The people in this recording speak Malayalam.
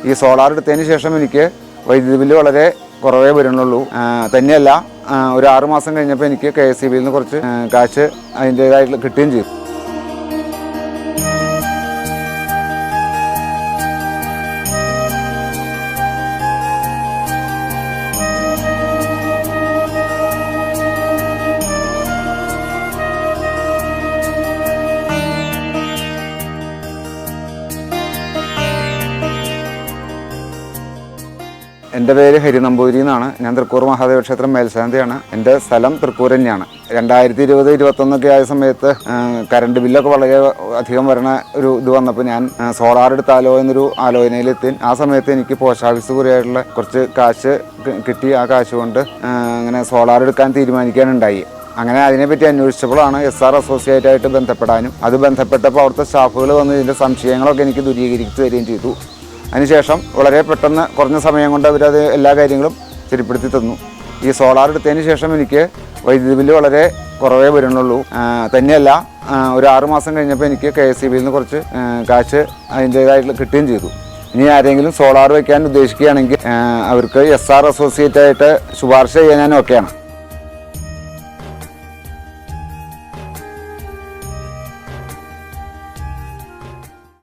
ഈ സോളാർ എടുത്തതിന് ശേഷം എനിക്ക് വൈദ്യുതി ബില്ല് വളരെ കുറവേ വരുന്നുള്ളൂ. തന്നെയല്ല, ഒരു 6 മാസം കഴിഞ്ഞപ്പോൾ എനിക്ക് KSEBയിൽ നിന്ന് കുറച്ച് കാശ് അതിൻ്റേതായിട്ട് കിട്ടുകയും ചെയ്തു. എൻ്റെ പേര് ഹരി നമ്പൂതിരി എന്നാണ്. ഞാൻ തൃക്കൂർ മഹാദേവ ക്ഷേത്രം മേൽശാന്തിയാണ്. എൻ്റെ സ്ഥലം തൃക്കൂർ തന്നെയാണ്. 2020-21 ആയ സമയത്ത് കറണ്ട് ബില്ലൊക്കെ വളരെ അധികം വരണ ഒരു ഇത് വന്നപ്പോൾ ഞാൻ സോളാർ എടുത്താലോ എന്നൊരു ആലോചനയിലെത്തി. ആ സമയത്ത് എനിക്ക് പോസ്റ്റ് ഓഫീസ് കുറിയായിട്ടുള്ള കുറച്ച് കാശ് കിട്ടി. ആ കാശ് കൊണ്ട് അങ്ങനെ സോളാർ എടുക്കാൻ തീരുമാനിക്കാനുണ്ടായി. അങ്ങനെ അതിനെപ്പറ്റി അന്വേഷിച്ചപ്പോഴാണ് SR അസോസിയേറ്റായിട്ട് ബന്ധപ്പെടാനും അത് ബന്ധപ്പെട്ടപ്പോൾ അവിടുത്തെ സ്റ്റാഫുകൾ വന്ന് ഇതിൻ്റെ സംശയങ്ങളൊക്കെ എനിക്ക് ദൂരീകരിച്ച് തരികയും ചെയ്തു. അതിനുശേഷം വളരെ പെട്ടെന്ന് കുറഞ്ഞ സമയം കൊണ്ട് അവരത് എല്ലാ കാര്യങ്ങളും ശരിപ്പെടുത്തി തന്നു. ഈ സോളാർ എടുത്തതിന് ശേഷം എനിക്ക് വൈദ്യുതി ബില്ല് വളരെ കുറവേ വരുന്നുള്ളൂ. തന്നെയല്ല, ഒരു 6 മാസം കഴിഞ്ഞപ്പോൾ എനിക്ക് KSEBയിൽ നിന്ന് കുറച്ച് കാശ് അതിൻ്റേതായിട്ട് കിട്ടുകയും ചെയ്തു. ഇനി ആരെങ്കിലും സോളാർ വയ്ക്കാൻ ഉദ്ദേശിക്കുകയാണെങ്കിൽ അവർക്ക് SR അസോസിയേറ്റായിട്ട് ശുപാർശ ചെയ്യാൻ ഞാൻ ഓക്കെയാണ്.